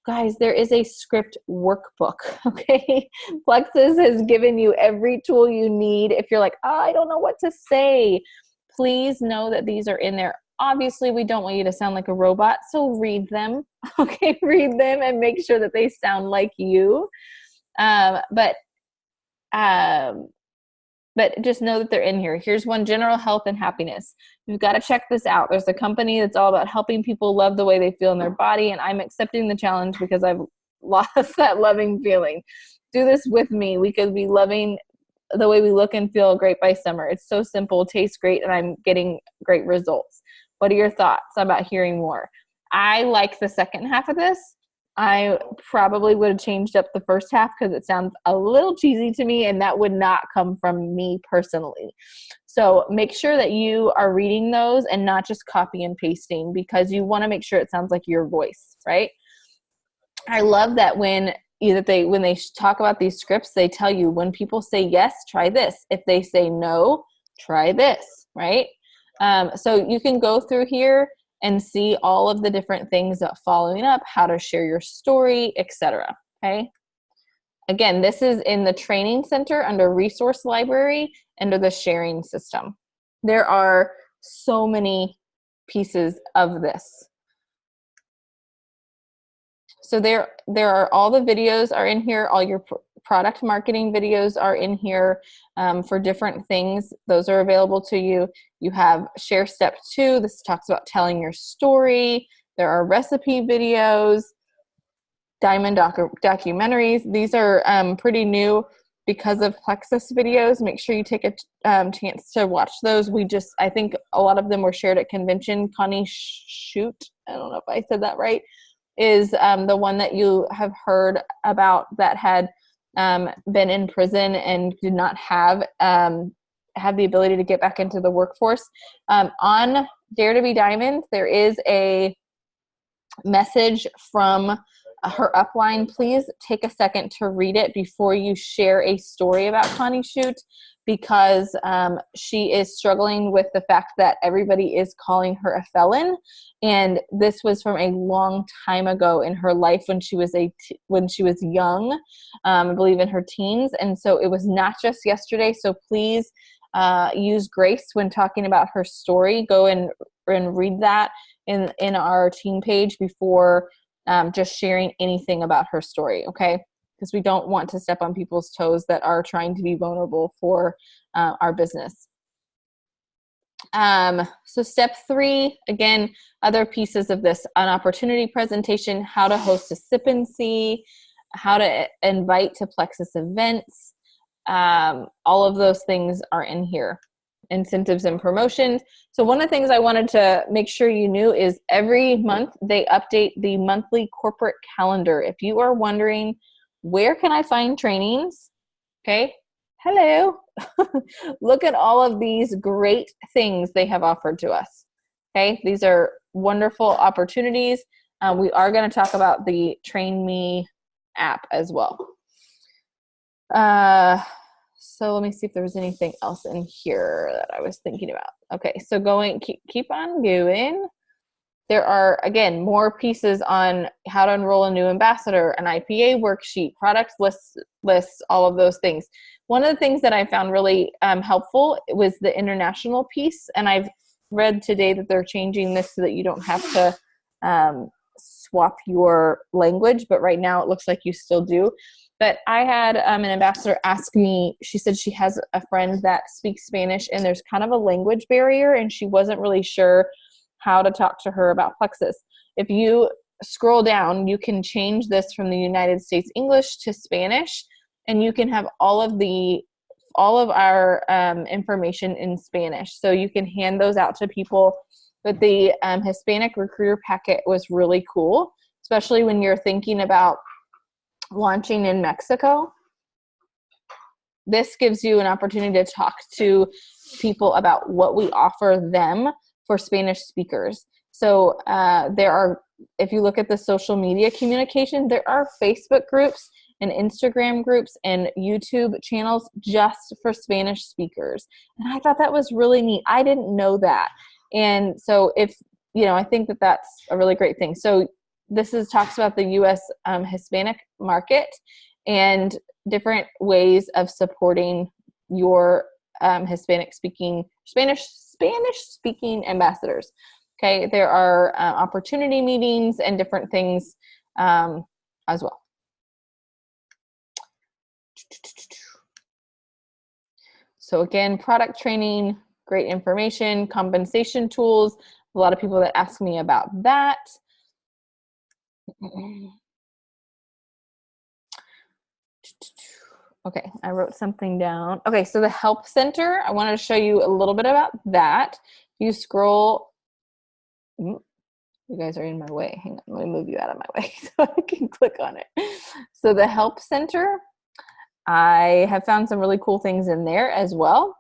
guys, there is a script workbook, okay? Plexus has given you every tool you need. If you're like, oh, I don't know what to say, please know that these are in there. Obviously, we don't want you to sound like a robot, so read them. Okay, read them and make sure that they sound like you. But just know that they're in here. Here's one: general health and happiness. You've got to check this out. There's a company that's all about helping people love the way they feel in their body, and I'm accepting the challenge because I've lost that loving feeling. Do this with me. We could be loving the way we look and feel great by summer. It's so simple, tastes great, and I'm getting great results. What are your thoughts about hearing more? I like the second half of this. I probably would have changed up the first half because it sounds a little cheesy to me, and that would not come from me personally. So make sure that you are reading those and not just copy and pasting, because you want to make sure it sounds like your voice, right? I love that when they talk about these scripts, they tell you when people say yes, try this. If they say no, try this, right? So you can go through here and see all of the different things about following up, how to share your story, etc. Okay. Again, this is in the training center under resource library under the sharing system. There are so many pieces of this. So there are all the videos are in here. All your product marketing videos are in here for different things. Those are available to you. You have Share Step 2. This talks about telling your story. There are recipe videos, diamond documentaries. These are pretty new because of Plexus videos. Make sure you take a chance to watch those. I think a lot of them were shared at convention. Connie Shoot, I don't know if I said that right, is the one that you have heard about that had been in prison and did not have the ability to get back into the workforce. On Dare to Be Diamond, there is a message from her upline. Please take a second to read it before you share a story about Connie Shoot, because she is struggling with the fact that everybody is calling her a felon, and this was from a long time ago in her life when she was young, I believe in her teens, and so it was not just yesterday. So please use grace when talking about her story. Go and read that in our team page before just sharing anything about her story, okay? Because we don't want to step on people's toes that are trying to be vulnerable for our business. So step 3, again, other pieces of this: an opportunity presentation, how to host a sip and see, how to invite to Plexus events. All of those things are in here. Incentives and promotions. So one of the things I wanted to make sure you knew is every month they update the monthly corporate calendar. If you are wondering, where can I find trainings? Okay, hello. Look at all of these great things they have offered to us. Okay, these are wonderful opportunities. We are going to talk about the Train Me app as well. So let me see if there was anything else in here that I was thinking about. Okay, so keep on going. There are, again, more pieces on how to enroll a new ambassador, an IPA worksheet, product lists, all of those things. One of the things that I found really helpful was the international piece, and I've read today that they're changing this so that you don't have to swap your language, but right now it looks like you still do. But I had an ambassador ask me, she said she has a friend that speaks Spanish and there's kind of a language barrier and she wasn't really sure how to talk to her about Plexus. If you scroll down, you can change this from the United States English to Spanish, and you can have all of our information in Spanish. So you can hand those out to people. But the Hispanic recruiter packet was really cool, especially when you're thinking about launching in Mexico. This gives you an opportunity to talk to people about what we offer them for Spanish speakers. So if you look at the social media communication, there are Facebook groups and Instagram groups and YouTube channels just for Spanish speakers. And I thought that was really neat. I didn't know that. And so I think that that's a really great thing. So this talks about the U.S. Hispanic market and different ways of supporting your Spanish-speaking ambassadors. Okay, there are opportunity meetings and different things as well. So again, product training, great information, compensation tools. A lot of people that ask me about that. Okay, I wrote something down. Okay, so the help center, I wanted to show you a little bit about that. You scroll, you guys are in my way. Hang on, let me move you out of my way so I can click on it. So the help center, I have found some really cool things in there as well.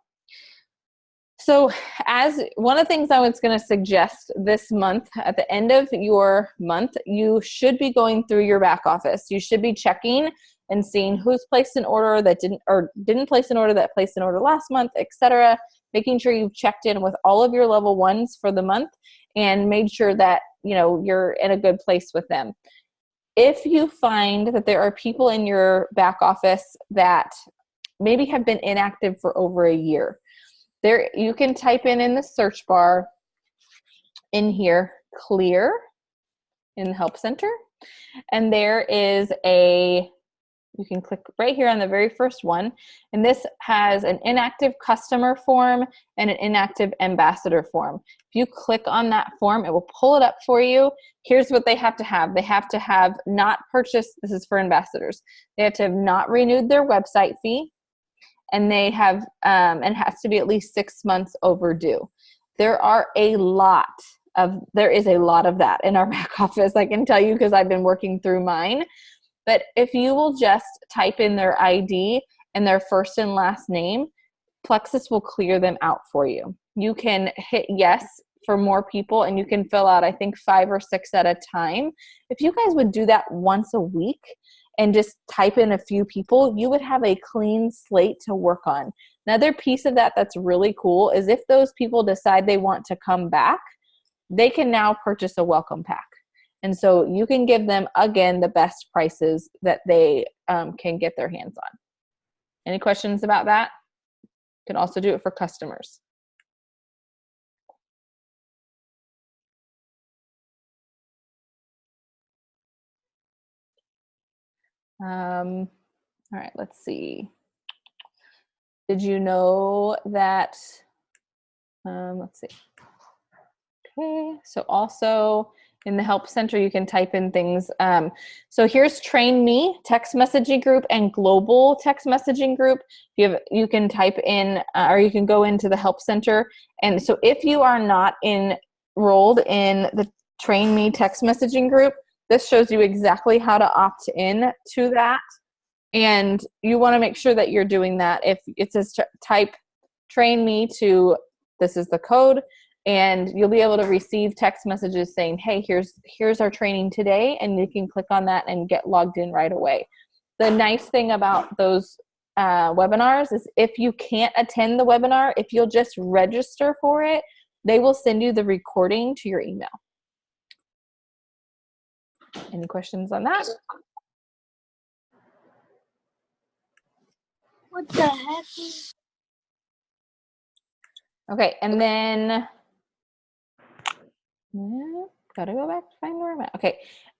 So as one of the things I was going to suggest this month, at the end of your month, you should be going through your back office. You should be checking and seeing who's placed an order that didn't place an order, that placed an order last month, etc. Making sure you've checked in with all of your level ones for the month and made sure that, you know, you're in a good place with them. If you find that there are people in your back office that maybe have been inactive for over a year, there you can type in the search bar in here, clear, in the help center, and there is you can click right here on the very first one, and this has an inactive customer form and an inactive ambassador form. If you click on that form, it will pull it up for you. Here's what they have to have. They have to have not purchased, this is for ambassadors, they have to have not renewed their website fee, and they have, and it has to be at least 6 months overdue. There is a lot of that in our back office, I can tell you, because I've been working through mine. But if you will just type in their ID and their first and last name, Plexus will clear them out for you. You can hit yes for more people, and you can fill out, I think, 5 or 6 at a time. If you guys would do that once a week and just type in a few people, you would have a clean slate to work on. Another piece of that that's really cool is if those people decide they want to come back, they can now purchase a welcome pack. And so you can give them, again, the best prices that they can get their hands on. Any questions about that? You can also do it for customers. All right, let's see. Did you know that, let's see. Okay, so also in the help center, you can type in things. So here's Train Me text messaging group and global text messaging group. You can type in, or you can go into the help center. And so if you are not enrolled in the Train Me text messaging group, this shows you exactly how to opt in to that. And you want to make sure that you're doing that. If it says type Train Me to, this is the code, and you'll be able to receive text messages saying, hey, here's our training today, and you can click on that and get logged in right away. The nice thing about those webinars is if you can't attend the webinar, if you'll just register for it, they will send you the recording to your email. Any questions on that? What the heck? Okay, and then gotta go back to find where I'm at. Okay,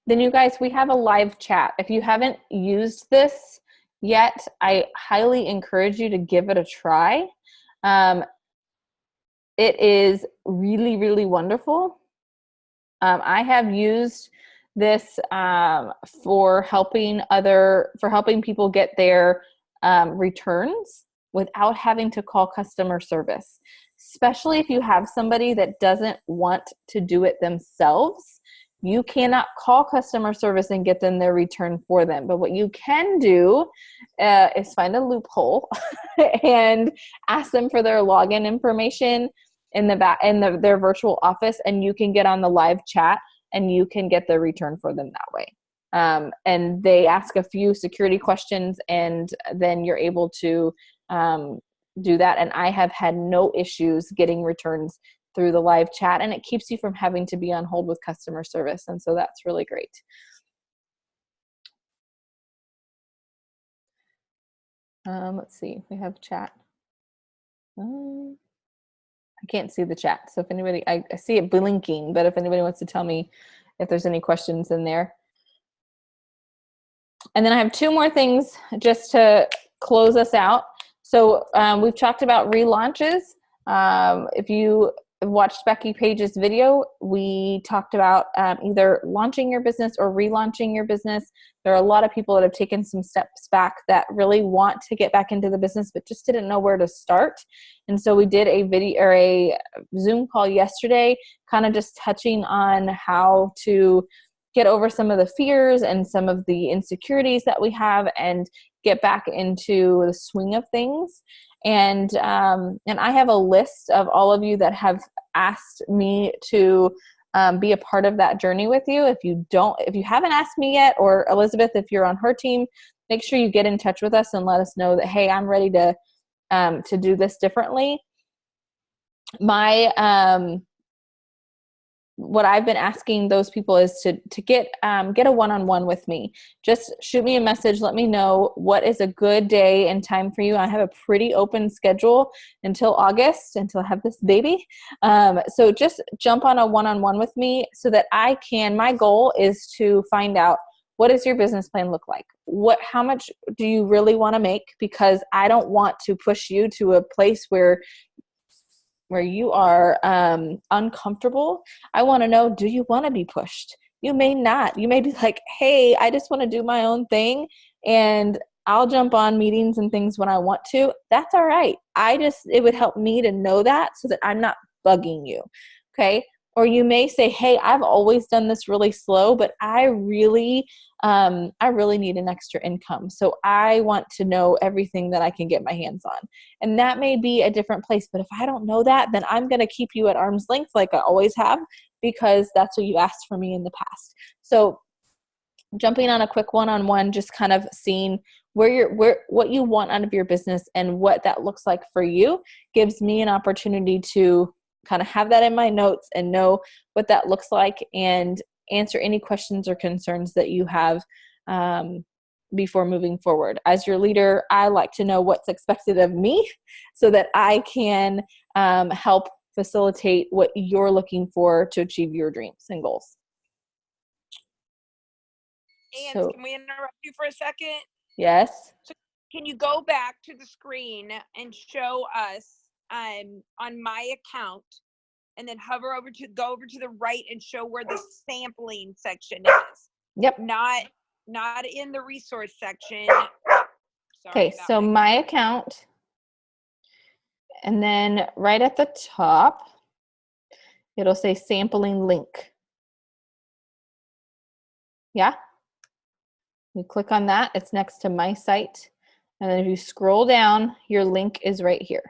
then you guys, we have a live chat. If you haven't used this yet, I highly encourage you to give it a try. It is really, really wonderful. I have used this for helping people get their returns without having to call customer service, especially if you have somebody that doesn't want to do it themselves. You cannot call customer service and get them their return for them. But what you can do is find a loophole and ask them for their login information in their virtual office, and you can get on the live chat and you can get the return for them that way. And they ask a few security questions, and then you're able to do that. And I have had no issues getting returns through the live chat, and it keeps you from having to be on hold with customer service. And so that's really great. Let's see, we have chat. I I can't see the chat. So if anybody, I see it blinking, but if anybody wants to tell me if there's any questions in there. And then I have two more things just to close us out. So we've talked about relaunches. If you watched Becky Page's video, we talked about either launching your business or relaunching your business. There are a lot of people that have taken some steps back that really want to get back into the business, but just didn't know where to start. And so we did a video or a Zoom call yesterday, kind of just touching on how to get over some of the fears and some of the insecurities that we have and get back into the swing of things. And I have a list of all of you that have asked me to be a part of that journey with you. If you haven't asked me yet, or Elizabeth, if you're on her team, make sure you get in touch with us and let us know that, hey, I'm ready to do this differently. What I've been asking those people is to get a one-on-one with me. Just shoot me a message. Let me know what is a good day and time for you. I have a pretty open schedule until August, until I have this baby. So just jump on a one-on-one with me so that my goal is to find out, what does your business plan look like? How much do you really want to make? Because I don't want to push you to a place where you are uncomfortable. I want to know, do you want to be pushed? You may not. You may be like, hey, I just want to do my own thing, and I'll jump on meetings and things when I want to. That's all right. It would help me to know that so that I'm not bugging you. Okay. Or you may say, hey, I've always done this really slow, but I really need an extra income. So I want to know everything that I can get my hands on. And that may be a different place. But if I don't know that, then I'm going to keep you at arm's length like I always have, because that's what you asked for me in the past. So jumping on a quick one-on-one, just kind of seeing what you want out of your business and what that looks like for you, gives me an opportunity to kind of have that in my notes and know what that looks like and answer any questions or concerns that you have before moving forward. As your leader, I like to know what's expected of me so that I can help facilitate what you're looking for to achieve your dreams and goals. And can we interrupt you for a second? Yes. So can you go back to the screen and show us on my account, and then go over to the right and show where the sampling section is? Yep. Not in the resource section. Okay, so my account, and then right at the top, it'll say sampling link. Yeah? You click on that, it's next to my site. And then if you scroll down, your link is right here.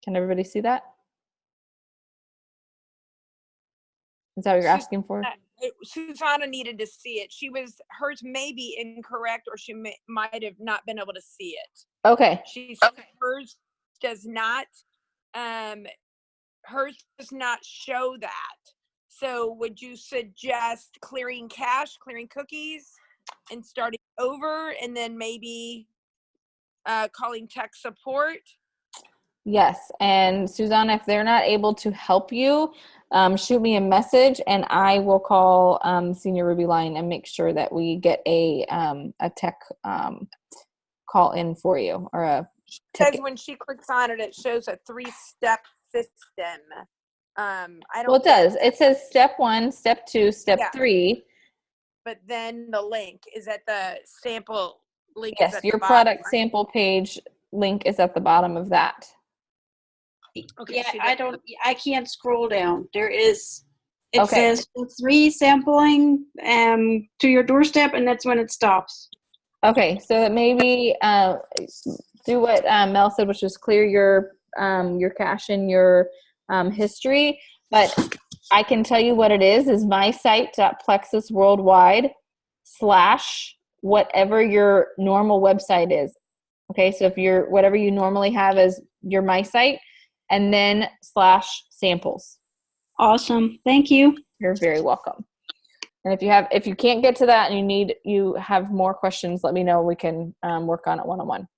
Can everybody see that? Is that what you're asking for? Susanna needed to see it. Hers may be incorrect, or she might have not been able to see it. Okay. Hers does not show that. So would you suggest clearing cache, clearing cookies, and starting over, and then maybe calling tech support? Yes, and Susanna, if they're not able to help you, shoot me a message and I will call Senior Ruby Line and make sure that we get a tech call in for you, or a ticket. Because when she clicks on it, it shows a 3-step system. Well, it does. It says step 1, step 2, step 3. But then the link is at the sample link. Yes, is at your the bottom, product sample page link is at the bottom of that. Okay, yeah, I can't scroll down. It Okay. says 3 sampling to your doorstep, and that's when it stops. Okay, so maybe do what Mel said, which is clear your cache and your history. But I can tell you what it is mysite.plexusworldwide / whatever your normal website is. Okay, so if whatever you normally have as your my site, and then / samples. Awesome. Thank you. You're very welcome. And if you can't get to that and you have more questions, let me know. We can work on it one-on-one.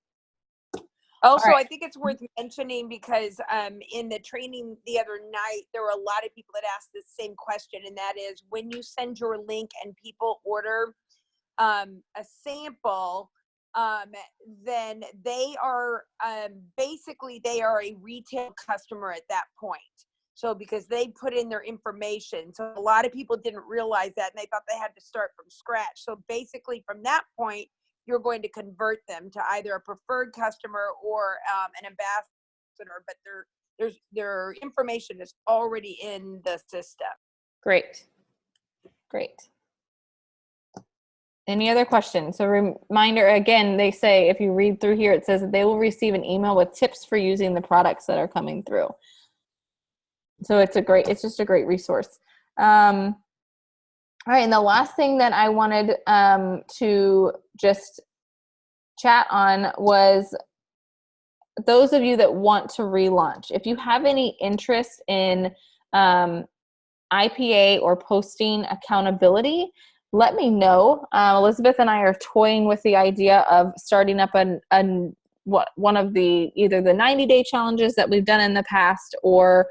Also, right. I think it's worth mentioning because in the training the other night, there were a lot of people that asked the same question, and that is when you send your link and people order a sample, then they are basically they are a retail customer at that point. So because they put in their information, so a lot of people didn't realize that, and they thought they had to start from scratch. So basically, from that point, you're going to convert them to either a preferred customer or an ambassador, but their information is already in the system. Great. Any other questions? So reminder, again, they say, if you read through here, it says that they will receive an email with tips for using the products that are coming through. So it's just a great resource. All right, and the last thing that I wanted to just chat on was those of you that want to relaunch. If you have any interest in IPA or posting accountability, let me know. Elizabeth and I are toying with the idea of starting up one of either the 90-day challenges that we've done in the past, or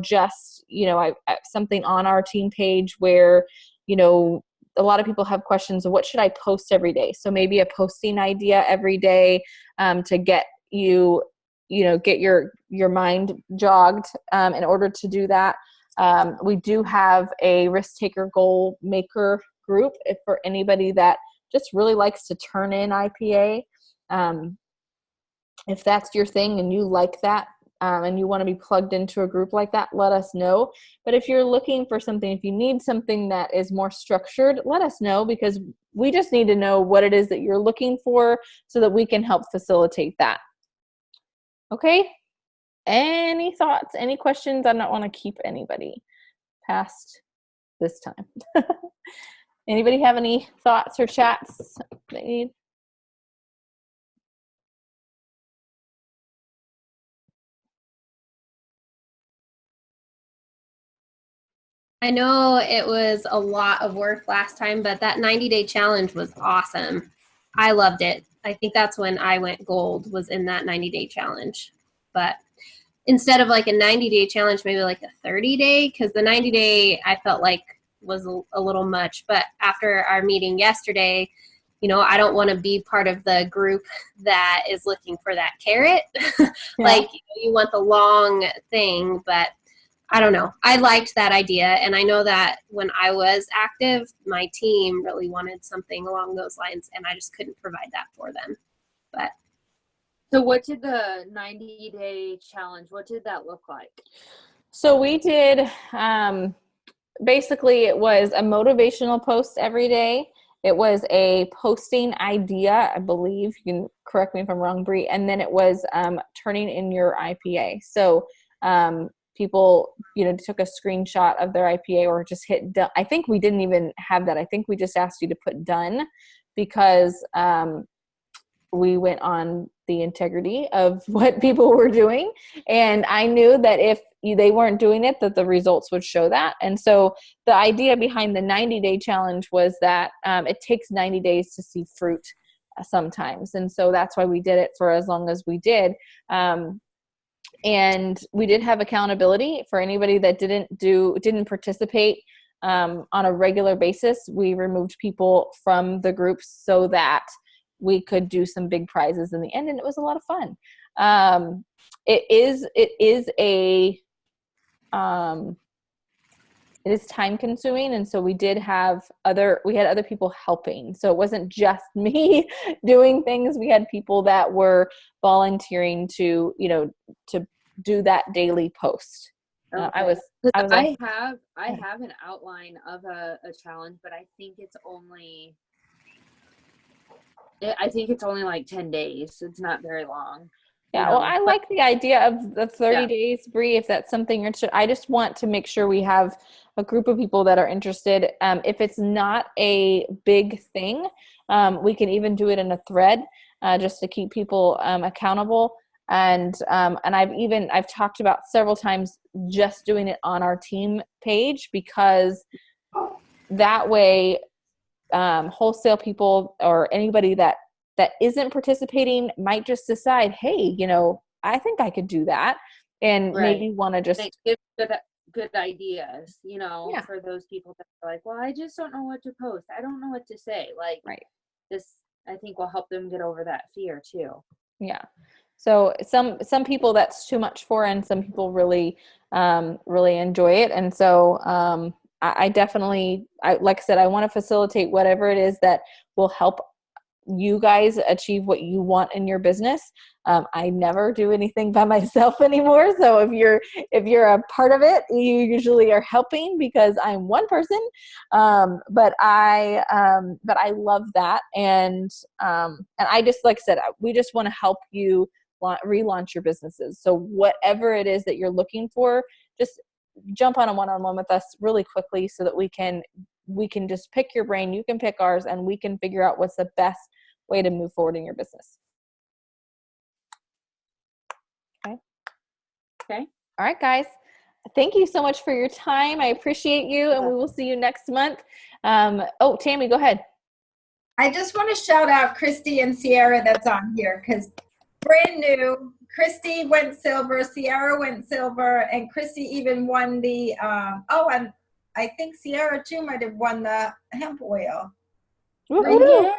just something on our team page where a lot of people have questions of what should I post every day. So maybe a posting idea every day to get get your mind jogged in order to do that. We do have a risk taker goal maker group for anybody that just really likes to turn in IPA. If that's your thing and you like that and you want to be plugged into a group like that, let us know. But if you're looking for something, if you need something that is more structured, let us know, because we just need to know what it is that you're looking for so that we can help facilitate that. Okay? Any thoughts, any questions? I don't want to keep anybody past this time. Anybody have any thoughts or chats they need? I know it was a lot of work last time, but that 90-day challenge was awesome. I loved it. I think that's when I went gold, was in that 90-day challenge. But instead of like a 90-day challenge, maybe like a 30-day, because the 90-day I felt like was a little much. But after our meeting yesterday, I don't want to be part of the group that is looking for that carrot. Like, you want the long thing, but I don't know. I liked that idea. And I know that when I was active, my team really wanted something along those lines, and I just couldn't provide that for them. But so what did the 90-day challenge, what did that look like? So we did, basically it was a motivational post every day. It was a posting idea, I believe. You can correct me if I'm wrong, Bree. And then it was turning in your IPA. So people, took a screenshot of their IPA or just hit done. I think we didn't even have that. I think we just asked you to put done, because we went on the integrity of what people were doing. And I knew that if they weren't doing it, that the results would show that. And so the idea behind the 90-day challenge was that it takes 90 days to see fruit sometimes. And so that's why we did it for as long as we did. And we did have accountability for anybody that didn't participate on a regular basis. We removed people from the groups so that we could do some big prizes in the end, and it was a lot of fun. It is time consuming, and so we had other people helping. So it wasn't just me doing things. We had people that were volunteering to do that daily post. Okay. I have an outline of a challenge, but I think it's only like 10 days. It's not very long. Yeah, well, I like the idea of the 30 days, Bree, if that's something you're interested. I just want to make sure we have a group of people that are interested. If it's not a big thing, we can even do it in a thread just to keep people accountable. And I've talked about several times just doing it on our team page, because that way wholesale people or anybody that that isn't participating might just decide, hey, I think I could do that, and Right. maybe want to just They give good ideas, Yeah. for those people that are like, well, I just don't know what to post. I don't know what to say. Like Right. this, I think will help them get over that fear too. Yeah. So some people that's too much for, and some people really really enjoy it. And so I definitely, like I said, I want to facilitate whatever it is that will help you guys achieve what you want in your business. I never do anything by myself anymore. So if you're a part of it, you usually are helping because I'm one person. But I love that, and I just, like I said, we just want to help you relaunch your businesses. So whatever it is that you're looking for, just jump on a one-on-one with us really quickly so that we can just pick your brain, you can pick ours, and we can figure out what's the best way to move forward in your business. Okay. All right, guys. Thank you so much for your time. I appreciate you, and we will see you next month. Tammy, go ahead. I just want to shout out Christy and Sierra that's on here, because brand new. Christy went silver, Sierra went silver, and Christy even won the, and I think Sierra too might have won the hemp oil, Woohoo!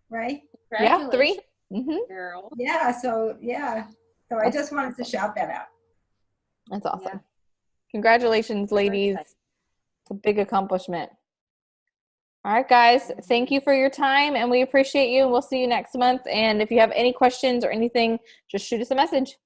right? Yeah, 3. Congratulations, girl. Yeah, so I just wanted to shout that out. That's awesome. Yeah. Congratulations, ladies. excited. It's a big accomplishment. All right, guys. Thank you for your time, and we appreciate you. We'll see you next month. And if you have any questions or anything, just shoot us a message.